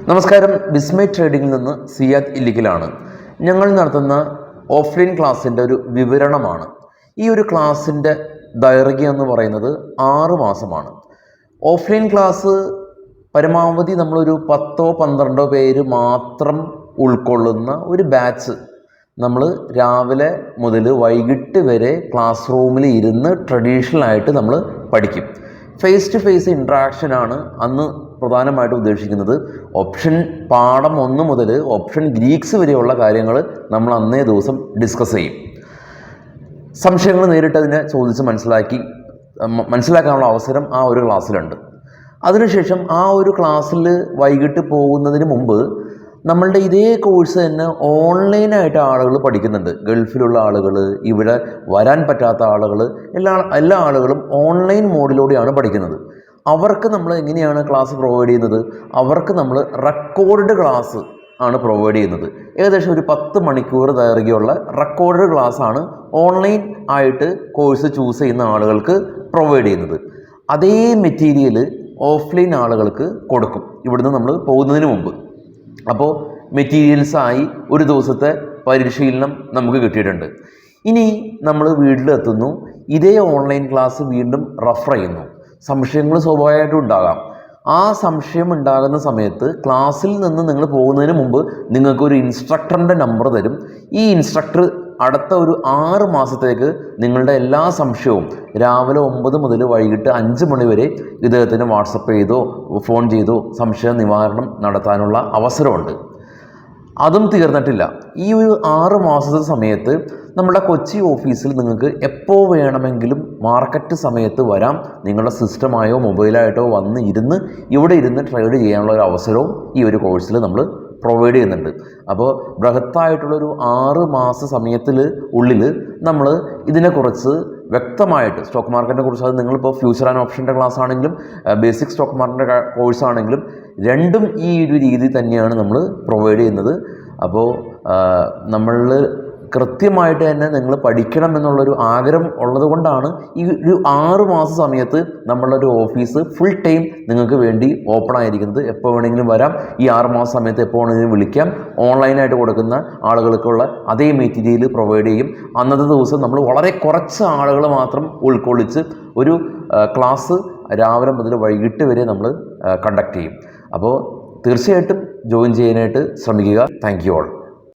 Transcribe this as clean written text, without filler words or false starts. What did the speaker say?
നമസ്കാരം. വിസ്മയ് ട്രേഡിംഗിൽ നിന്ന് സിയാദ് ഇല്ലിക്കലാണ്. ഞങ്ങൾ നടത്തുന്ന ഓഫ്ലൈൻ ക്ലാസ്സിൻ്റെ ഒരു വിവരണമാണ്. ഈ ഒരു ക്ലാസ്സിൻ്റെ ദൈർഘ്യം എന്ന് പറയുന്നത് 6 മാസമാണ്. ഓഫ്ലൈൻ ക്ലാസ് പരമാവധി നമ്മളൊരു 10-12 പേര് മാത്രം ഉൾക്കൊള്ളുന്ന ഒരു ബാച്ച് നമ്മൾ രാവിലെ മുതൽ വൈകിട്ട് വരെ ക്ലാസ് റൂമിൽ ഇരുന്ന് ട്രഡീഷണലായിട്ട് നമ്മൾ പഠിക്കും. ഫേസ് ടു ഫേസ് ഇൻട്രാക്ഷനാണ് അന്ന് പ്രധാനമായിട്ട് ഉദ്ദേശിക്കുന്നത്. ഓപ്ഷൻ പാഠം 1 മുതൽ ഓപ്ഷൻ ഗ്രീക്സ് വരെയുള്ള കാര്യങ്ങൾ നമ്മൾ അന്നേ ദിവസം ഡിസ്കസ് ചെയ്യും. സംശയങ്ങൾ നേരിട്ട് അതിനെ ചോദിച്ച് മനസ്സിലാക്കാനുള്ള അവസരം ആ ഒരു ക്ലാസ്സിലുണ്ട്. അതിനുശേഷം ആ ഒരു ക്ലാസ്സിൽ വൈകിട്ട് പോകുന്നതിന് മുമ്പ് നമ്മളുടെ ഇതേ കോഴ്സ് തന്നെ ഓൺലൈനായിട്ട് ആളുകൾ പഠിക്കുന്നുണ്ട്. ഗൾഫിലുള്ള ആളുകൾ, ഇവിടെ വരാൻ പറ്റാത്ത ആളുകൾ, എല്ലാ ആളുകളും ഓൺലൈൻ മോഡിലൂടെയാണ് പഠിക്കുന്നത്. അവർക്ക് നമ്മൾ എങ്ങനെയാണ് ക്ലാസ് പ്രൊവൈഡ് ചെയ്യുന്നത്? അവർക്ക് നമ്മൾ റെക്കോർഡ് ക്ലാസ് ആണ് പ്രൊവൈഡ് ചെയ്യുന്നത്. ഏകദേശം ഒരു 10 മണിക്കൂർ ദൈർഘ്യമുള്ള റെക്കോർഡ് ക്ലാസ്സാണ് ഓൺലൈൻ ആയിട്ട് കോഴ്സ് ചൂസ് ചെയ്യുന്ന ആളുകൾക്ക് പ്രൊവൈഡ് ചെയ്യുന്നത്. അതേ മെറ്റീരിയൽ ഓഫ്ലൈൻ ആളുകൾക്ക് കൊടുക്കും ഇവിടുന്ന് നമ്മൾ പോകുന്നതിന് മുമ്പ്. അപ്പോൾ മെറ്റീരിയൽസായി ഒരു ദിവസത്തെ പരിശീലനം നമുക്ക് കിട്ടിയിട്ടുണ്ട്. ഇനി നമ്മൾ വീട്ടിലെത്തുന്നു, ഇതേ ഓൺലൈൻ ക്ലാസ് വീണ്ടും റെഫർ ചെയ്യുന്നു. സംശയങ്ങൾ സ്വാഭാവികമായിട്ടും ഉണ്ടാകാം. ആ സംശയം ഉണ്ടാകുന്ന സമയത്ത് ക്ലാസ്സിൽ നിന്ന് നിങ്ങൾ പോകുന്നതിന് മുമ്പ് നിങ്ങൾക്കൊരു ഇൻസ്ട്രക്ടറിൻ്റെ നമ്പർ തരും. ഈ ഇൻസ്ട്രക്ടർ അടുത്ത ഒരു 6 മാസത്തേക്ക് നിങ്ങളുടെ എല്ലാ സംശയവും രാവിലെ 9 മുതൽ വൈകിട്ട് 5 മണി വരെ ഇദ്ദേഹത്തിന് വാട്സപ്പ് ചെയ്തോ ഫോൺ ചെയ്തോ സംശയ നിവാരണം നടത്താനുള്ള അവസരമുണ്ട്. അതും തീർന്നിട്ടില്ല. ഈ ഒരു 6 മാസത്തെ സമയത്ത് നമ്മുടെ കൊച്ചി ഓഫീസിൽ നിങ്ങൾക്ക് എപ്പോൾ വേണമെങ്കിലും മാർക്കറ്റ് സമയത്ത് വരാം. നിങ്ങളുടെ സിസ്റ്റമായോ മൊബൈലായിട്ടോ വന്ന് ഇവിടെ ഇരുന്ന് ട്രേഡ് ചെയ്യാനുള്ള ഒരു അവസരവും ഈ ഒരു കോഴ്സിൽ നമ്മൾ പ്രൊവൈഡ് ചെയ്യുന്നുണ്ട്. അപ്പോൾ ബൃഹത്തായിട്ടുള്ളൊരു 6 മാസ ഉള്ളിൽ നമ്മൾ ഇതിനെക്കുറിച്ച് വ്യക്തമായിട്ട് സ്റ്റോക്ക് മാർക്കറ്റിനെ കുറിച്ച്, അത് നിങ്ങളിപ്പോൾ ഫ്യൂച്ചർ ആൻഡ് ഓപ്ഷൻ്റെ ക്ലാസ് ആണെങ്കിലും ബേസിക് സ്റ്റോക്ക് മാർക്കറ്റിൻ്റെ കോഴ്സ് ആണെങ്കിലും രണ്ടും ഈ ഒരു രീതി തന്നെയാണ് നമ്മൾ പ്രൊവൈഡ് ചെയ്യുന്നത്. അപ്പോൾ നമ്മൾ കൃത്യമായിട്ട് തന്നെ നിങ്ങൾ പഠിക്കണം എന്നുള്ളൊരു ആഗ്രഹം ഉള്ളത് കൊണ്ടാണ് ഈ ഒരു 6 മാസ സമയത്ത് നമ്മളൊരു ഓഫീസ് ഫുൾ ടൈം നിങ്ങൾക്ക് വേണ്ടി ഓപ്പൺ ആയിരിക്കുന്നത്. എപ്പോൾ വേണമെങ്കിലും വരാം. ഈ 6 മാസ സമയത്ത് എപ്പോൾ വേണമെങ്കിലും വിളിക്കാം. ഓൺലൈനായിട്ട് കൊടുക്കുന്ന ആളുകൾക്കുള്ള അതേ മെറ്റീരിയൽ പ്രൊവൈഡ് ചെയ്യും. അന്നത്തെ ദിവസം നമ്മൾ വളരെ കുറച്ച് ആളുകൾ മാത്രം ഉൾക്കൊള്ളിച്ച് ഒരു ക്ലാസ് രാവിലെ മുതൽ വൈകിട്ട് വരെ നമ്മൾ കണ്ടക്ട് ചെയ്യും. അപ്പോൾ തീർച്ചയായിട്ടും ജോയിൻ ചെയ്യാനായിട്ട് ശ്രമിക്കുക. Thank you all.